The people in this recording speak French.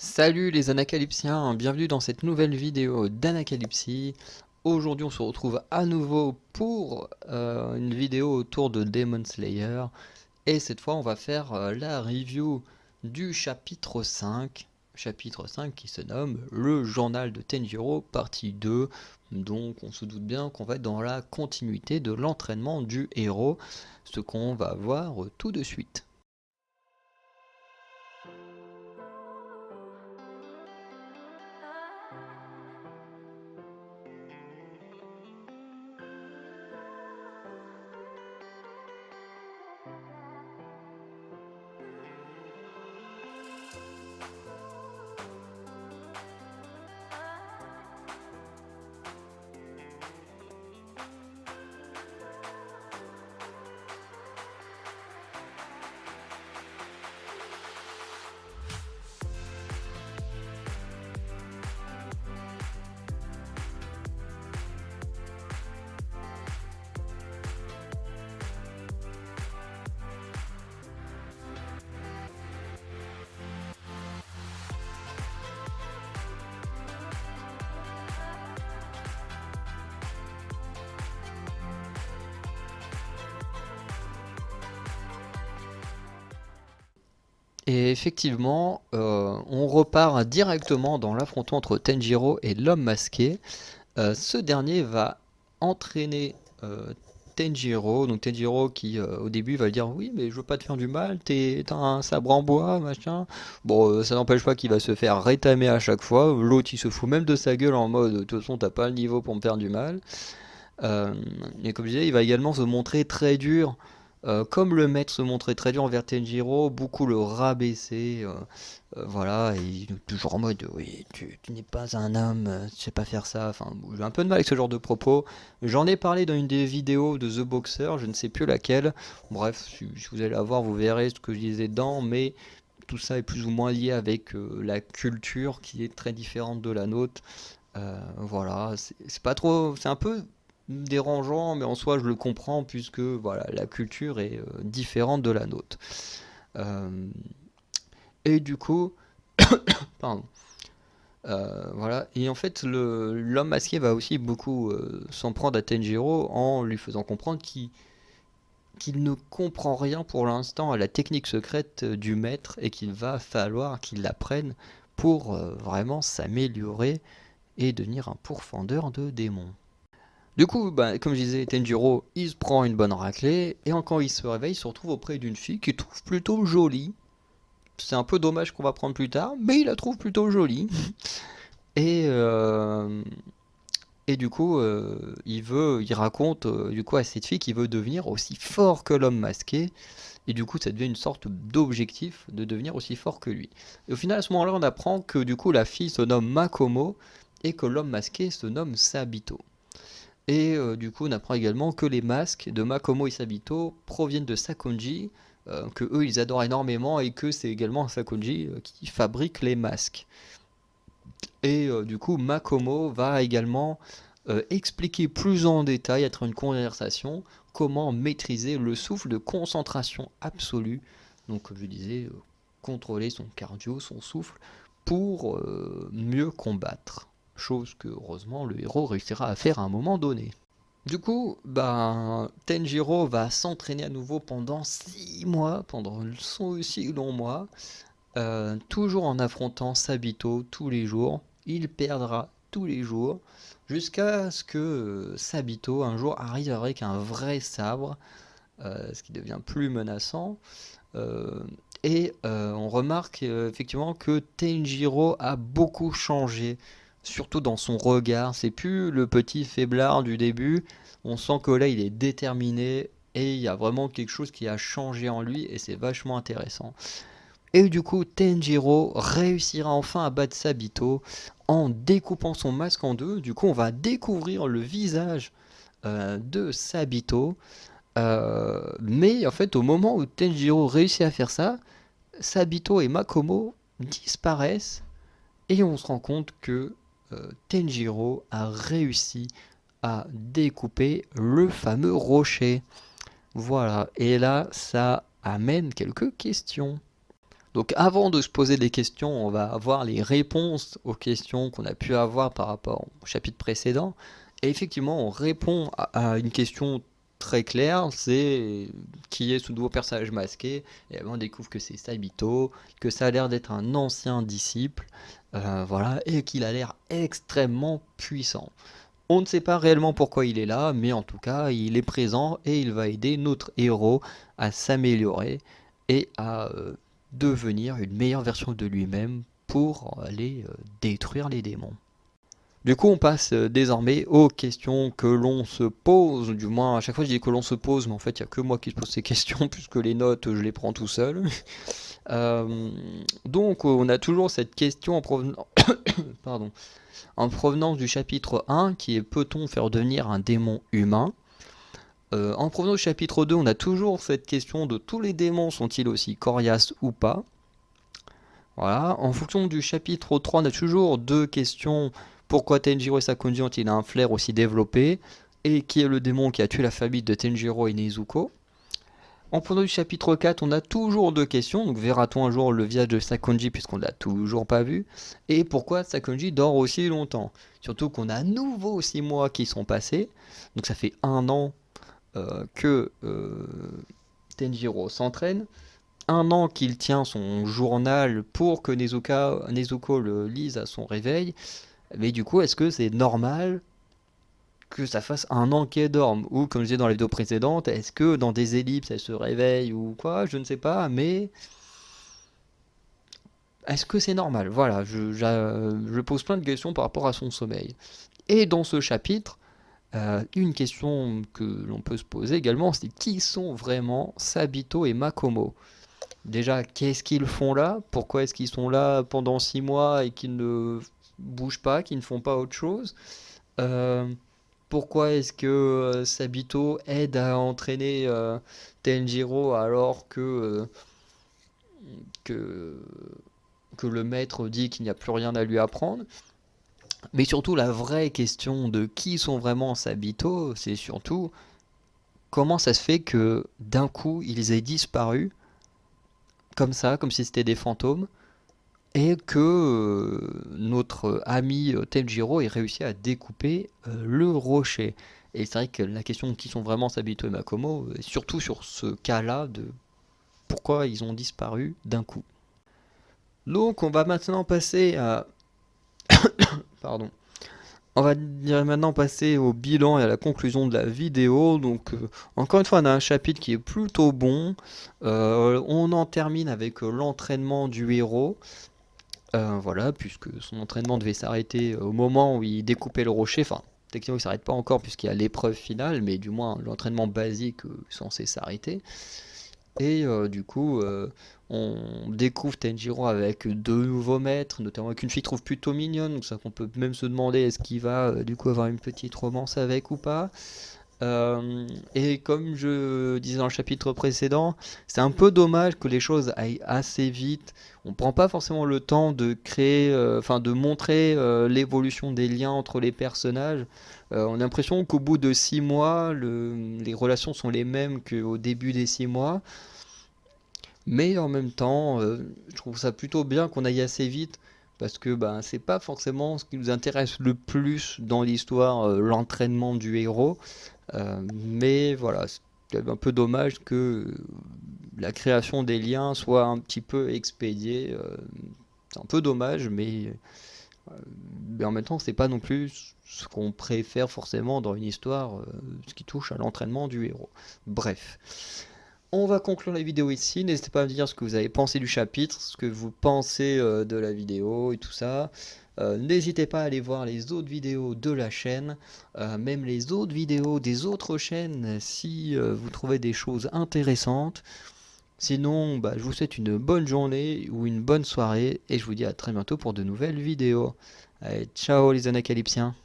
Salut les anacalypsiens, bienvenue dans cette nouvelle vidéo d'Anacalypsie. Aujourd'hui on se retrouve à nouveau pour une vidéo autour de Demon Slayer. Et cette fois on va faire la review du chapitre 5 qui se nomme Le Journal de Tenjiro, partie 2. Donc on se doute bien qu'on va être dans la continuité de l'entraînement du héros, ce qu'on va voir tout de suite. Et effectivement, on repart directement dans l'affrontement entre Tenjiro et l'homme masqué. Ce dernier va entraîner Tenjiro. Donc Tenjiro qui au début va lui dire oui mais je veux pas te faire du mal, t'as un sabre en bois, machin. Bon, ça n'empêche pas qu'il va se faire rétamer à chaque fois. L'autre il se fout même de sa gueule en mode de toute façon t'as pas le niveau pour me faire du mal. Euh, et comme je disais, il va également se montrer très dur, comme le maître se montrait très dur envers Tenjiro, beaucoup le rabaisser, voilà, et il est toujours en mode oui, tu n'es pas un homme, tu sais pas faire ça. Enfin, j'ai un peu de mal avec ce genre de propos. J'en ai parlé dans une des vidéos de The Boxer, je ne sais plus laquelle. Bref, si vous allez la voir, vous verrez ce que je disais dedans, mais tout ça est plus ou moins lié avec la culture qui est très différente de la nôtre. Voilà, c'est pas trop, c'est un peu dérangeant, mais en soi je le comprends puisque voilà, la culture est différente de la nôtre. Euh, et du coup, pardon, voilà, et en fait l'homme masqué va aussi beaucoup s'en prendre à Tenjiro en lui faisant comprendre qu'il ne comprend rien pour l'instant à la technique secrète du maître et qu'il va falloir qu'il l'apprenne pour vraiment s'améliorer et devenir un pourfendeur de démons. Du coup, bah, comme je disais, Tenjiro, il se prend une bonne raclée, et quand il se réveille, il se retrouve auprès d'une fille qu'il trouve plutôt jolie. C'est un peu dommage qu'on va prendre plus tard, mais il la trouve plutôt jolie. Et, euh, et du coup, il raconte du coup à cette fille qu'il veut devenir aussi fort que l'homme masqué. Et du coup, ça devient une sorte d'objectif de devenir aussi fort que lui. Et au final, à ce moment-là, on apprend que du coup, la fille se nomme Makomo et que l'homme masqué se nomme Sabito. Et du coup, on apprend également que les masques de Makomo et Sabito proviennent de Sakonji, que eux ils adorent énormément et que c'est également Sakonji qui fabrique les masques. Et du coup, Makomo va également expliquer plus en détail, être une conversation, comment maîtriser le souffle de concentration absolue. Donc, comme je disais, contrôler son cardio, son souffle, pour mieux combattre. Chose que, heureusement, le héros réussira à faire à un moment donné. Du coup, ben, Tenjiro va s'entraîner à nouveau pendant 6 mois, pendant 6 longs mois, toujours en affrontant Sabito tous les jours. Il perdra tous les jours, jusqu'à ce que Sabito un jour arrive avec un vrai sabre, ce qui devient plus menaçant. Euh, on remarque effectivement que Tenjiro a beaucoup changé, surtout dans son regard. C'est plus le petit faiblard du début. On sent que là, il est déterminé et il y a vraiment quelque chose qui a changé en lui et c'est vachement intéressant. Et du coup, Tenjiro réussira enfin à battre Sabito en découpant son masque en deux. Du coup, on va découvrir le visage de Sabito. Mais en fait, au moment où Tenjiro réussit à faire ça, Sabito et Makomo disparaissent et on se rend compte que Tenjiro a réussi à découper le fameux rocher. Voilà, et là ça amène quelques questions. Donc avant de se poser des questions, on va avoir les réponses aux questions qu'on a pu avoir par rapport au chapitre précédent. Et effectivement, on répond à une question très claire, c'est qui est ce nouveau personnage masqué. Et on découvre que c'est Sabito, que ça a l'air d'être un ancien disciple, voilà, et qu'il a l'air extrêmement puissant. On ne sait pas réellement pourquoi il est là, mais en tout cas, il est présent et il va aider notre héros à s'améliorer et à devenir une meilleure version de lui-même pour aller détruire les démons. Du coup, on passe désormais aux questions que l'on se pose. Du moins, à chaque fois, je dis que l'on se pose, mais en fait, il n'y a que moi qui se pose ces questions, puisque les notes, je les prends tout seul. Donc, on a toujours cette question en provenance... Pardon. En provenance du chapitre 1, qui est peut-on faire devenir un démon humain? En provenance du chapitre 2, on a toujours cette question de tous les démons sont-ils aussi coriaces ou pas? Voilà. En fonction du chapitre 3, on a toujours deux questions. Pourquoi Tenjiro et Sakonji ont-ils un flair aussi développé? Et qui est le démon qui a tué la famille de Tenjiro et Nezuko? En provenance du chapitre 4, on a toujours deux questions. Donc verra-t-on un jour le visage de Sakonji puisqu'on ne l'a toujours pas vu? Et pourquoi Sakonji dort aussi longtemps? Surtout qu'on a à nouveau 6 mois qui sont passés. Donc ça fait 1 an que Tenjiro s'entraîne. 1 an qu'il tient son journal pour que Nezuko le lise à son réveil. Mais du coup, est-ce que c'est normal que ça fasse 1 an qu'elle dorme? Ou comme je disais dans la vidéo précédente, est-ce que dans des ellipses elle se réveille ou quoi? Je ne sais pas, mais est-ce que c'est normal? Voilà, je pose plein de questions par rapport à son sommeil. Et dans ce chapitre, une question que l'on peut se poser également, c'est qui sont vraiment Sabito et Makomo? Déjà, qu'est-ce qu'ils font là? Pourquoi est-ce qu'ils sont là pendant 6 mois et qu'ils ne bougent pas, qu'ils ne font pas autre chose? Euh, Pourquoi est-ce que Sabito aide à entraîner Tenjiro alors que, que le maître dit qu'il n'y a plus rien à lui apprendre? Mais surtout, la vraie question de qui sont vraiment Sabito, c'est surtout comment ça se fait que d'un coup ils aient disparu comme ça, comme si c'était des fantômes, et que notre ami Tenjiro ait réussi à découper le rocher. Et c'est vrai que la question de qui sont vraiment Sabito et Makomo, surtout sur ce cas-là de pourquoi ils ont disparu d'un coup. Donc on va maintenant passer à... Pardon. On va maintenant passer au bilan et à la conclusion de la vidéo. Donc encore une fois, on a un chapitre qui est plutôt bon. On en termine avec l'entraînement du héros. Voilà, puisque son entraînement devait s'arrêter au moment où il découpait le rocher. Enfin, techniquement, il ne s'arrête pas encore puisqu'il y a l'épreuve finale, mais du moins, l'entraînement basique est censé s'arrêter. Et du coup, on découvre Tenjiro avec 2 nouveaux maîtres, notamment avec une fille trouve plutôt mignonne, donc ça qu'on peut même se demander est-ce qu'il va du coup avoir une petite romance avec ou pas. Et comme je disais dans le chapitre précédent, c'est un peu dommage que les choses aillent assez vite. On prend pas forcément le temps de créer, enfin de montrer l'évolution des liens entre les personnages. On a l'impression qu'au bout de 6 mois, les relations sont les mêmes qu'au début des 6 mois. Mais en même temps, je trouve ça plutôt bien qu'on aille assez vite parce que ben, c'est pas forcément ce qui nous intéresse le plus dans l'histoire, l'entraînement du héros. Mais voilà, c'est quand même un peu dommage que la création des liens soit un petit peu expédiée. C'est un peu dommage, mais en même temps, c'est pas non plus ce qu'on préfère forcément dans une histoire, ce qui touche à l'entraînement du héros. Bref. On va conclure la vidéo ici. N'hésitez pas à me dire ce que vous avez pensé du chapitre, ce que vous pensez de la vidéo et tout ça. N'hésitez pas à aller voir les autres vidéos de la chaîne, même les autres vidéos des autres chaînes si vous trouvez des choses intéressantes. Sinon, je vous souhaite une bonne journée ou une bonne soirée et je vous dis à très bientôt pour de nouvelles vidéos. Allez, ciao les anacalypsiens.